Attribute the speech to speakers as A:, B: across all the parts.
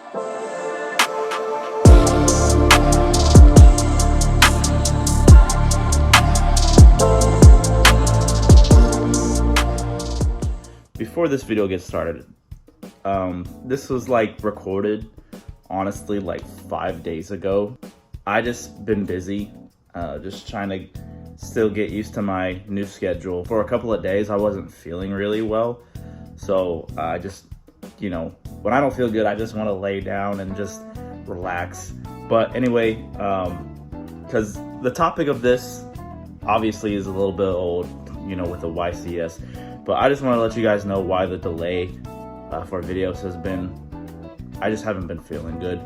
A: Before this video gets started, this was like recorded honestly like 5 days ago. I just been busy, just trying to still get used to my new schedule. For a couple of days I wasn't feeling really well, so I just, you know, when I don't feel good I just want to lay down and just relax. But anyway, because the topic of this obviously is a little bit old, you know, with the YCS, but I just want to let you guys know why the delay for videos has been. I just haven't been feeling good,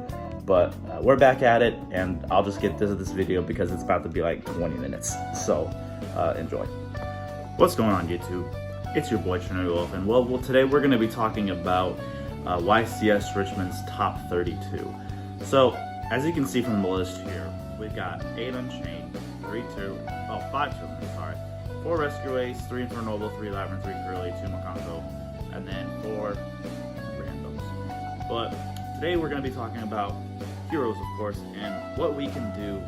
A: but we're back at it, and I'll just get to this video because it's about to be like 20 minutes, so enjoy. What's going on, YouTube? It's your boy Trinity Wolf, and well today we're going to be talking about YCS Richmond's top 32. So as you can see from the list here, we've got 8 Unchained, 5 Children, sorry, 4 Rescue Ace, 3 Infernal Noble, 3 Labyrinth, 3 Curly, 2 Makanto, and then 4 randoms. But today we're going to be talking about heroes, of course, and what we can do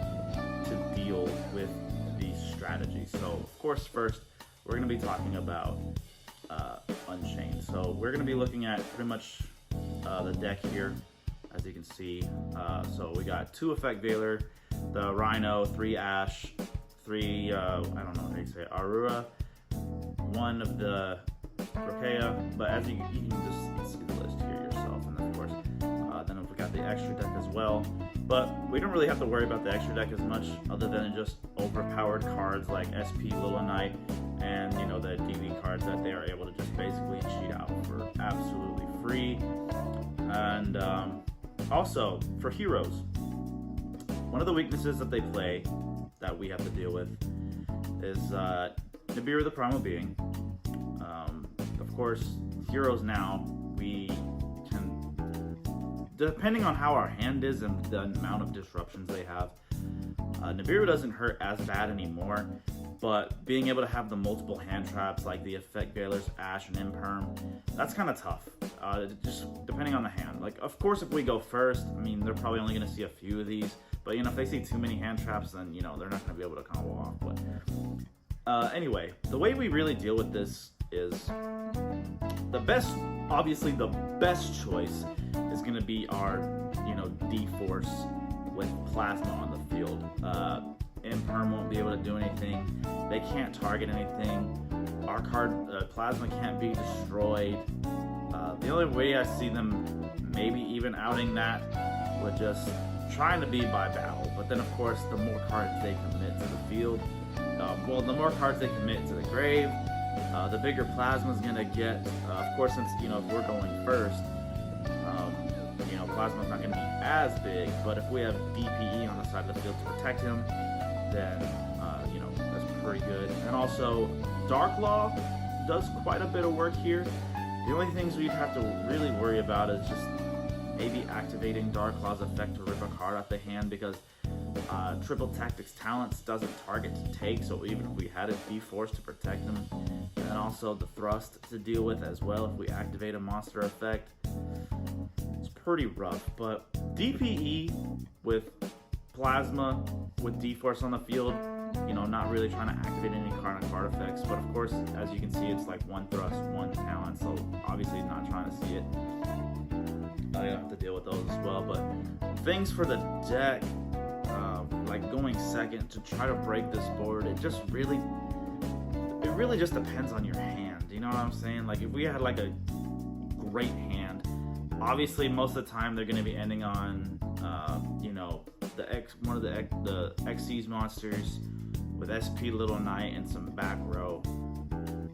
A: to deal with these strategies. So, of course, first we're going to be talking about Unchained. So we're going to be looking at pretty much the deck here, as you can see. So we got 2 Effect Veiler, the Rhino, 3 Ash, 3, I don't know how you say it, Aurora, 1 of the Rokea, but as you can just see the list here yourself, and then of course, then we got the extra deck as well. But we don't really have to worry about the extra deck as much, other than just overpowered cards like SP Little Knight and, you know, the DV cards that they are able to just basically cheat out for absolutely free. And also for heroes, one of the weaknesses that they play that we have to deal with is Nibiru the Primal Being. Of course, heroes now, we can, depending on how our hand is and the amount of disruptions they have, Nibiru doesn't hurt as bad anymore, but being able to have the multiple hand traps like the Effect Veilers, Ash, and Imperm, that's kind of tough, just depending on the hand. Like, of course, if we go first, I mean, they're probably only going to see a few of these, but, you know, if they see too many hand traps, then, you know, they're not going to be able to combo off. But anyway, the way we really deal with this is the best, obviously the best choice is going to be our, you know, D-Force with Plasma on the field. Imperm won't be able to do anything. They can't target anything. Our card, Plasma, can't be destroyed. The only way I see them maybe even outing that would just trying to be by battle. But then, of course, the more cards they commit to the field, well, the more cards they commit to the grave, the bigger Plasma's gonna get. Of course, since, you know, if we're going first, you know, Plasma's not gonna be as big. But if we have DPE on the side of the field to protect him, then you know, that's pretty good. And also, Dark Law does quite a bit of work here. The only things we'd have to really worry about is just maybe activating Dark Law's effect to rip a card out the hand, because Triple Tactics Talents doesn't target to take, so even if we had a D-Force to protect them, and then also the Thrust to deal with as well if we activate a monster effect, it's pretty rough. But DPE with Plasma, with D-Force on the field, you know, not really trying to activate any card effects, but of course, as you can see, it's like 1 Thrust, 1 Talent, so obviously not trying to see it. I have to deal with those as well. But things for the deck, like going second to try to break this board, it really just depends on your hand. You know what I'm saying? Like, if we had like a great hand, obviously most of the time they're going to be ending on you know, one of the XC's monsters with SP Little Knight and some back row.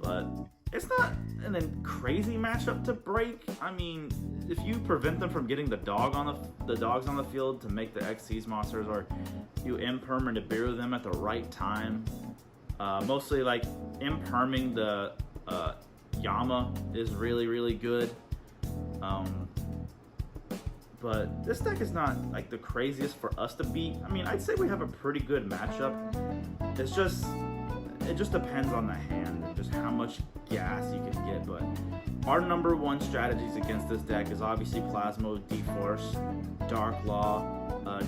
A: But it's not an crazy matchup to break. I mean, if you prevent them from getting the dogs on the field to make the XC's monsters, or you imperm or Nibiru them at the right time, mostly like imperming the Yama is really good. But this deck is not like the craziest for us to beat. I mean, I'd say we have a pretty good matchup. It's just, it just depends on the hand and just how much gas you can get. But our number one strategies against this deck is obviously Plasma, D-Force, Dark Law.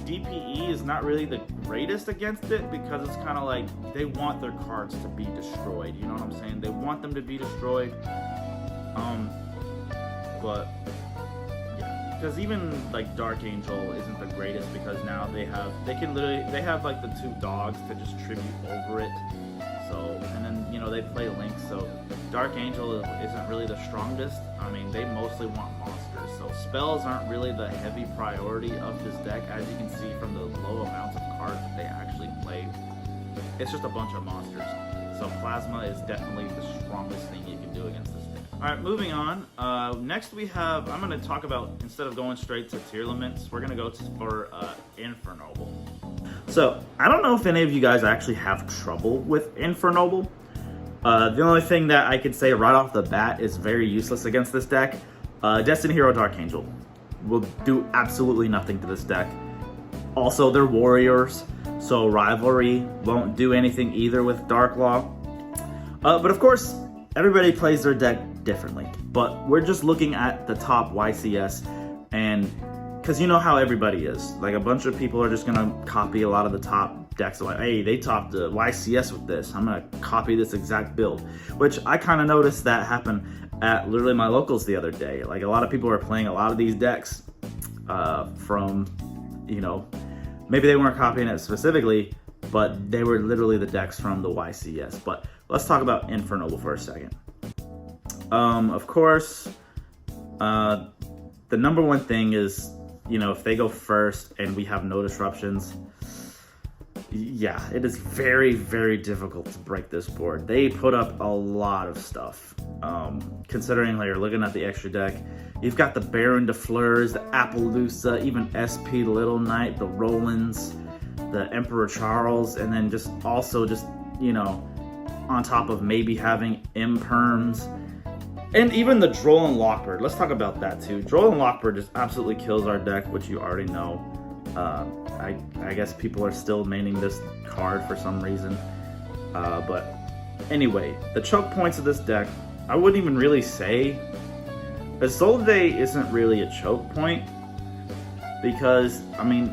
A: DPE is not really the greatest against it because it's kind of like they want their cards to be destroyed. You know what I'm saying? They want them to be destroyed. But yeah, because even like Dark Angel isn't the greatest because now they have like the 2 dogs to just tribute over it. So, and then, you know, they play Link, so Dark Angel isn't really the strongest. I mean, they mostly want monsters, so spells aren't really the heavy priority of this deck, as you can see from the low amounts of cards that they actually play. It's just a bunch of monsters. So Plasma is definitely the strongest thing you can do against this deck. Alright, moving on. Next we have, I'm going to talk about, instead of going straight to tier limits, we're going to go for Infernal Noble. So, I don't know if any of you guys actually have trouble with Infernal Noble. The only thing that I could say right off the bat is very useless against this deck. Destiny Hero Dark Angel will do absolutely nothing to this deck. Also, they're warriors, so Rivalry won't do anything either with Dark Law. But of course, everybody plays their deck differently. But we're just looking at the top YCS, and because you know how everybody is. Like, a bunch of people are just going to copy a lot of the top decks. Like, hey, they topped the YCS with this. I'm going to copy this exact build. Which I kind of noticed that happen at literally my locals the other day. Like, a lot of people are playing a lot of these decks from, you know, maybe they weren't copying it specifically, but they were literally the decks from the YCS. But let's talk about Infernal Noble for a second. Of course, the number one thing is, you know, if they go first and we have no disruptions, yeah, it is very, very difficult to break this board. They put up a lot of stuff. Considering like you're looking at the extra deck, you've got the Baron de Fleurs, the Appaloosa, even SP Little Knight, the Rolands, the Emperor Charles, and then just also just, you know, on top of maybe having Imperms. And even the Droll and Lockbird. Let's talk about that too. Droll and Lockbird just absolutely kills our deck, which you already know. I guess people are still maining this card for some reason. But anyway, the choke points of this deck, I wouldn't even really say... Isolde isn't really a choke point. Because, I mean...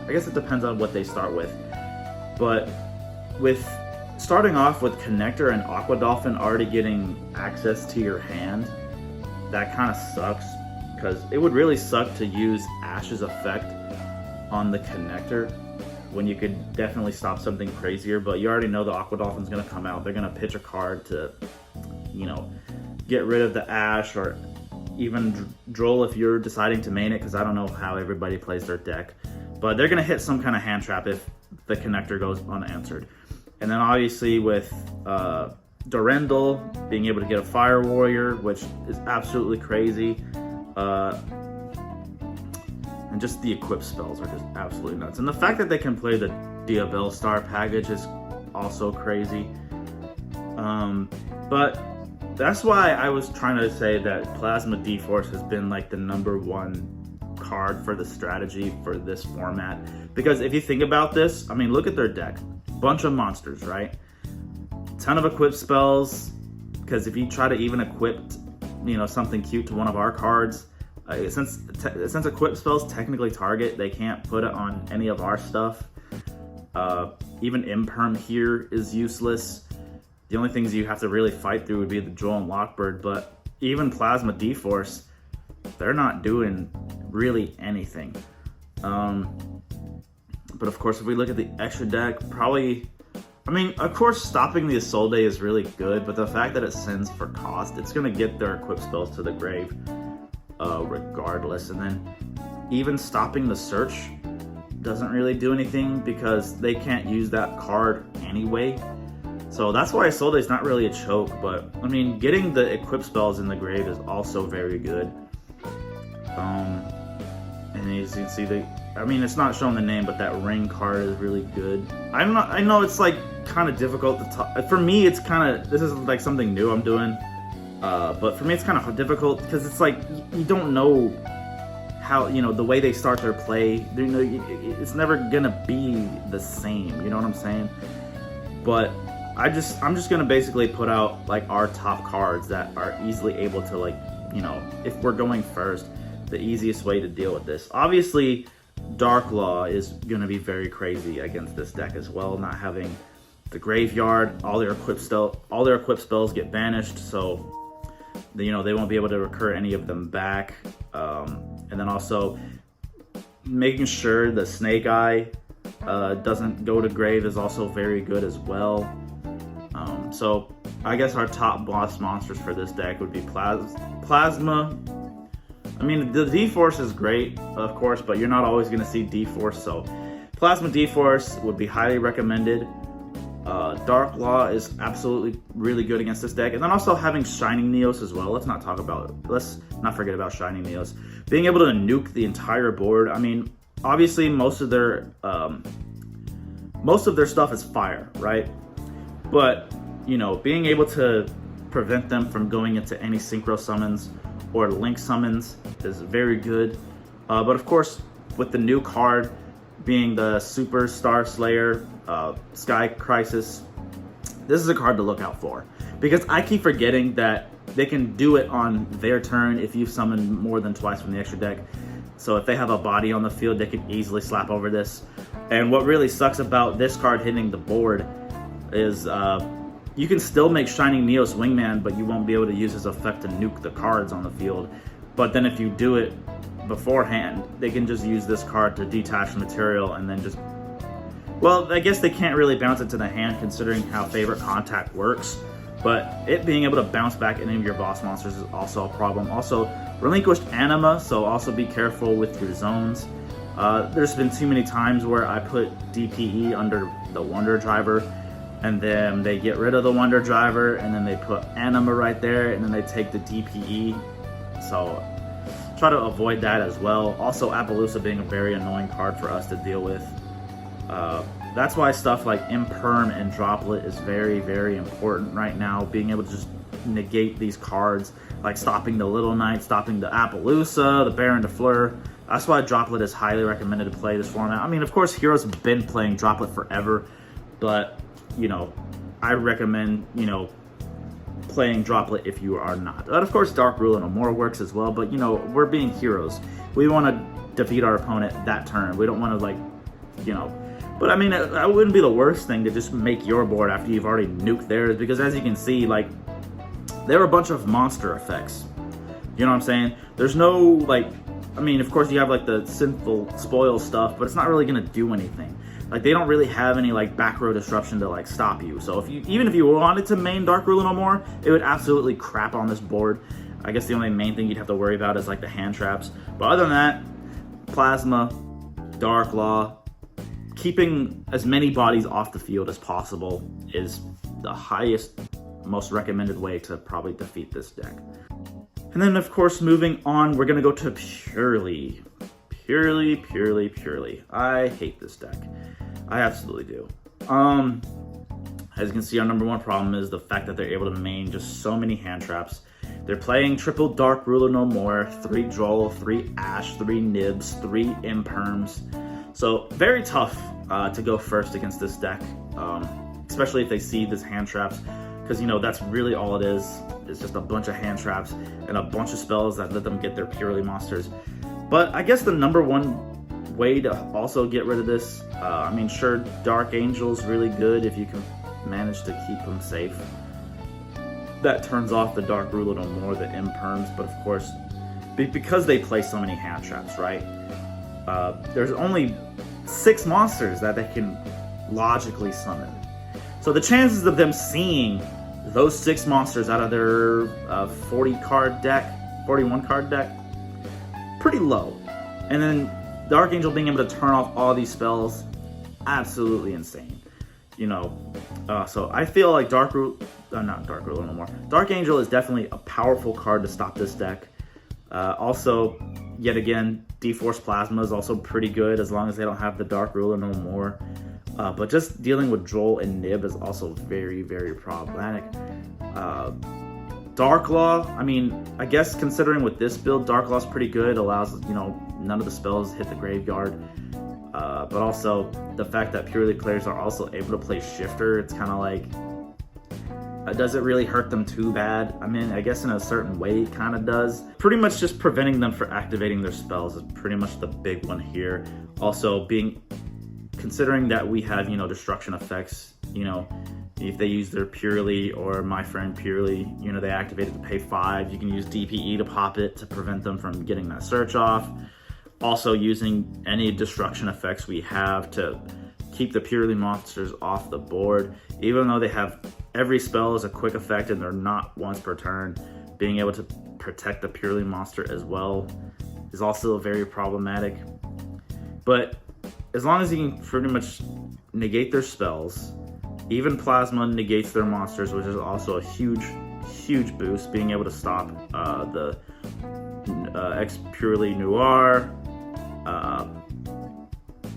A: I guess it depends on what they start with. But with... starting off with Connector and Aqua Dolphin already getting access to your hand, that kind of sucks, because it would really suck to use Ash's effect on the Connector when you could definitely stop something crazier, but you already know the Aqua Dolphin's going to come out. They're going to pitch a card to, you know, get rid of the Ash, or even Droll if you're deciding to main it, because I don't know how everybody plays their deck, but they're going to hit some kind of hand trap if the Connector goes unanswered. And then obviously with Durendal being able to get a Fire Warrior, which is absolutely crazy. And just the equip spells are just absolutely nuts. And the fact that they can play the Diabell Star package is also crazy. But that's why I was trying to say that Plasma D-Force has been like the #1 card for the strategy for this format. Because if you think about this, I mean, look at their deck. Bunch of monsters, right? Ton of equip spells, because if you try to even equip, you know, something cute to one of our cards, since equip spells technically target, they can't put it on any of our stuff. Even Imperm here is useless. The only things you have to really fight through would be the Droll and Lockbird, but even Plasma D-Force, they're not doing really anything. But of course, if we look at the extra deck, probably... I mean, of course, stopping the Isolde is really good, but the fact that it sends for cost, it's going to get their equip spells to the grave regardless. And then even stopping the Search doesn't really do anything because they can't use that card anyway. So that's why Isolde is not really a choke, but I mean, getting the equip spells in the grave is also very good. And as you can see, I mean, it's not showing the name, but that ring card is really good. I know it's like kind of difficult to talk. For me, it's kind of, this is like something new I'm doing. But for me, it's kind of difficult because it's like, you don't know how, you know, the way they start their play. It's never gonna be the same, you know what I'm saying? But I'm just gonna basically put out like our top cards that are easily able to, like, you know, if we're going first, the easiest way to deal with this. Obviously, Dark Law is gonna be very crazy against this deck as well, not having the graveyard, all their equipped spells get banished, so you know they won't be able to recur any of them back. And then also making sure the Snake Eye doesn't go to grave is also very good as well. So I guess our top boss monsters for this deck would be Plasma. I mean, the D-Force is great, of course, but you're not always going to see D-Force, so Plasma D-Force would be highly recommended. Dark Law is absolutely really good against this deck. And then also having Shining Neos as well. Let's not forget about Shining Neos. Being able to nuke the entire board. I mean, obviously most of their stuff is fire, right? But, you know, being able to prevent them from going into any synchro summons or link summons is very good. But of course, with the new card being the Super Star Slayer Sky Crisis, this is a card to look out for, because I keep forgetting that they can do it on their turn if you summon more than twice from the extra deck. So if they have a body on the field, they can easily slap over this. And what really sucks about this card hitting the board is you can still make Shining Neos Wingman, but you won't be able to use his effect to nuke the cards on the field. But then if you do it beforehand, they can just use this card to detach material and then just... Well, I guess they can't really bounce it to the hand considering how Favorite Contact works, but it being able to bounce back any of your boss monsters is also a problem. Also, Relinquished Anima, so also be careful with your zones. There's been too many times where I put DPE under the Wonder Driver, and then they get rid of the Wonder Driver, and then they put Anima right there, and then they take the DPE. So try to avoid that as well. Also, Appaloosa being a very annoying card for us to deal with. That's why stuff like Imperm and Droplet is very, very important right now. Being able to just negate these cards, like stopping the Little Knight, stopping the Appaloosa, the Baron de Fleur. That's why Droplet is highly recommended to play this format. I mean, of course, Heroes have been playing Droplet forever, but, you know, I recommend, you know, playing Droplet if you are not. But of course, Dark Rule no more works as well, but, you know, we're being heroes. We want to defeat our opponent that turn. We don't want to, like, you know... But I mean, it wouldn't be the worst thing to just make your board after you've already nuked theirs, because as you can see, like, there are a bunch of monster effects. You know what I'm saying? There's no, like, I mean, of course you have, like, the Sinful Spoil stuff, but it's not really going to do anything. Like, they don't really have any, like, back row disruption to, like, stop you. So even if you wanted to main Dark Rule no more, it would absolutely crap on this board. I guess the only main thing you'd have to worry about is, like, the hand traps. But other than that, Plasma, Dark Law, keeping as many bodies off the field as possible is the highest, most recommended way to probably defeat this deck. And then, of course, moving on, we're going to go to Purely. Purely. I hate this deck. I absolutely do. As you can see, our number one problem is the fact that they're able to main just so many hand traps. They're playing triple Dark Ruler no more, 3 Droll, 3 Ash, 3 Nibs, 3 Imperms. So very tough to go first against this deck, especially if they see this hand traps, because, you know, that's really all it is. It's just a bunch of hand traps and a bunch of spells that let them get their Purely monsters. But I guess the number one way to also get rid of this, I mean, sure, Dark Angel's really good if you can manage to keep them safe. That turns off the Dark Ruler no more, the Imperms, but of course, because they play so many hand traps, right? There's only 6 monsters that they can logically summon. So the chances of them seeing those 6 monsters out of their 41 card deck, pretty low. And then the Archangel being able to turn off all these spells, absolutely insane. You know, so I feel like Dark Ruler no more. Dark Angel is definitely a powerful card to stop this deck. Also, yet again, D-Force Plasma is also pretty good as long as they don't have the Dark Ruler no more. But just dealing with Droll and Nib is also very, very problematic. Dark Law, I mean, I guess considering with this build, Dark Law is pretty good. It allows, you know, none of the spells hit the graveyard. But also, the fact that Purely players are also able to play Shifter, it's kind of like, Does it really hurt them too bad? I mean, I guess in a certain way it kind of does. Pretty much just preventing them from activating their spells is pretty much the big one here. Also, considering that we have, destruction effects, if they use their Purely or My Friend Purely, they activate it to pay 5. You can use DPE to pop it to prevent them from getting that search off. Also using any destruction effects we have to keep the Purely monsters off the board. Even though they have every spell is a quick effect and they're not once per turn, being able to protect the Purely monster as well is also very problematic. But as long as you can pretty much negate their spells, even Plasma negates their monsters, which is also a huge boost, being able to stop the X Purely Noir,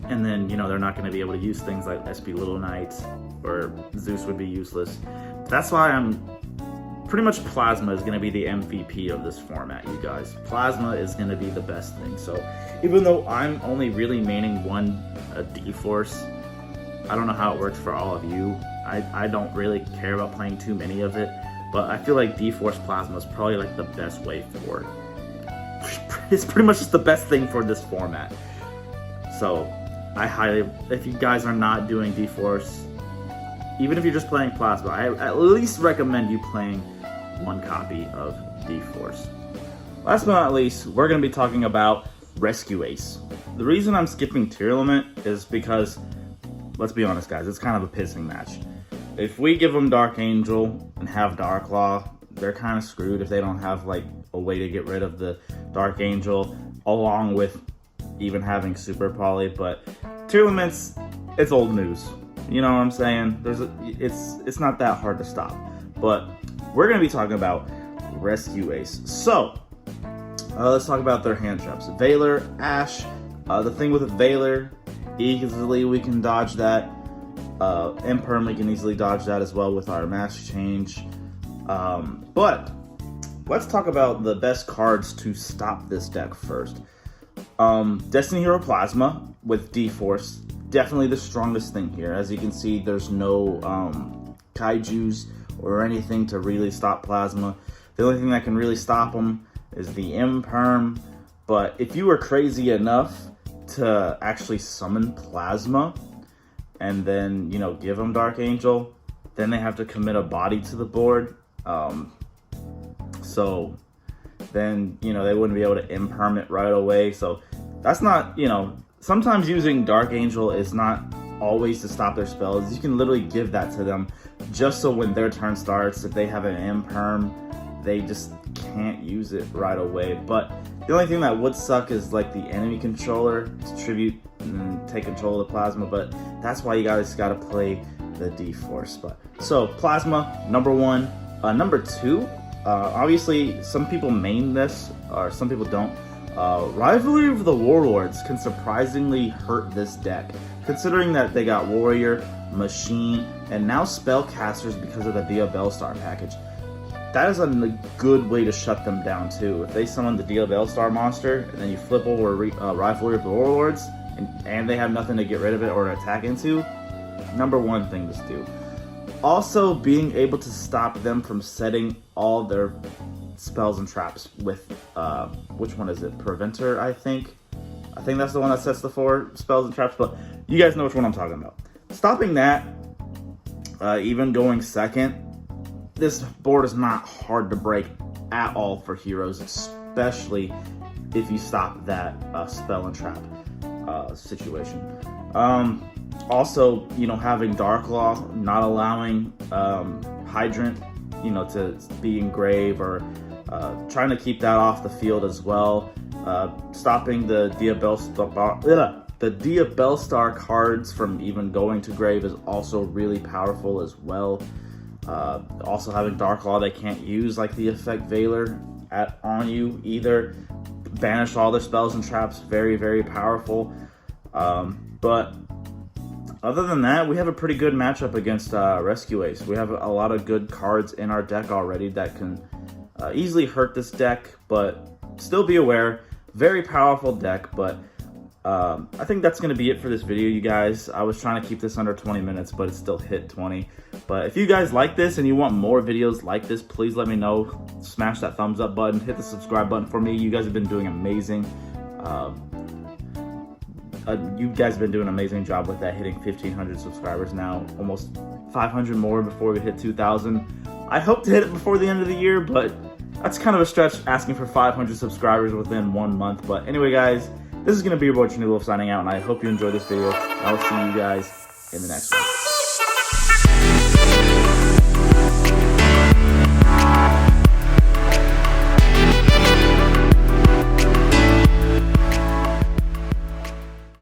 A: and then, they're not going to be able to use things like SP Little Knights, or Zeus would be useless. That's why pretty much Plasma is going to be the MVP of this format, you guys. Plasma is going to be the best thing. So even though I'm only really maining one D-Force, I don't know how it works for all of you. I don't really care about playing too many of it, but I feel like D-Force Plasma is probably like the best way for it. It's pretty much just the best thing for this format. So if you guys are not doing D-Force, even if you're just playing Plasma, I at least recommend you playing one copy of D-Force. Last but not least, we're going to be talking about Rescue Ace. The reason I'm skipping Tier Limit is because, let's be honest guys, it's kind of a pissing match. If we give them Dark Angel and have Dark Law, they're kind of screwed if they don't have like a way to get rid of the Dark Angel, along with even having Super Poly. But Tier Limits, it's old news. You know what I'm saying? It's not that hard to stop. But we're going to be talking about Rescue Ace. So, let's talk about their hand traps. Veiler, Ash. The thing with Veiler, easily we can dodge that. Imperm, we can easily dodge that as well with our Mask Change. But let's talk about the best cards to stop this deck first. Destiny Hero Plasma with D-Force, definitely the strongest thing here. As you can see, there's no Kaijus or anything to really stop Plasma. The only thing that can really stop them is the Imperm. But if you were crazy enough to actually summon Plasma and then, give them Dark Angel, then they have to commit a body to the board. So then, they wouldn't be able to Imperm it right away. So that's not, sometimes using Dark Angel is not always to stop their spells. You can literally give that to them just so when their turn starts, if they have an Imperm, they just can't use it right away. But the only thing that would suck is like the enemy controller to tribute and take control of the Plasma, but that's why you guys gotta play the D-Force. But so Plasma, number 1. Number 2, obviously some people main this, or some people don't. Rivalry of the Warlords can surprisingly hurt this deck, considering that they got Warrior, Machine, and now Spellcasters because of the Dia Bellstar package. That is a good way to shut them down too. If they summon the Dia Bellstar monster, and then you flip over Rivalry of the Warlords, and they have nothing to get rid of it or attack into, number 1 thing to do. Also, being able to stop them from setting all their spells and traps with, which one is it? Preventer, I think. I think that's the one that sets the 4 spells and traps, but you guys know which one I'm talking about. Stopping that, even going second, this board is not hard to break at all for heroes, especially if you stop that spell and trap situation. Also, having Dark Law, not allowing Hydrant, to be engrave, or trying to keep that off the field as well. Stopping the Dia Bellstar cards from even going to grave is also really powerful as well. Also having Dark Law they can't use, like the effect Veiler on you either. Banish all their spells and traps, very, very powerful. But other than that, we have a pretty good matchup against Rescue Ace. We have a lot of good cards in our deck already that can easily hurt this deck, but still be aware, very powerful deck. But I think that's going to be it for this video, you guys. I was trying to keep this under 20 minutes, but it still hit 20. But if you guys like this and you want more videos like this, please let me know. Smash that thumbs up button, hit the subscribe button for me. You guys have been doing amazing. You guys have been doing an amazing job with that, hitting 1,500 subscribers now. Almost 500 more before we hit 2,000. I hope to hit it before the end of the year, but that's kind of a stretch asking for 500 subscribers within 1 month. But anyway, guys, this is going to be your boy Trinity Wolf signing out, and I hope you enjoyed this video. I will see you guys in the next one.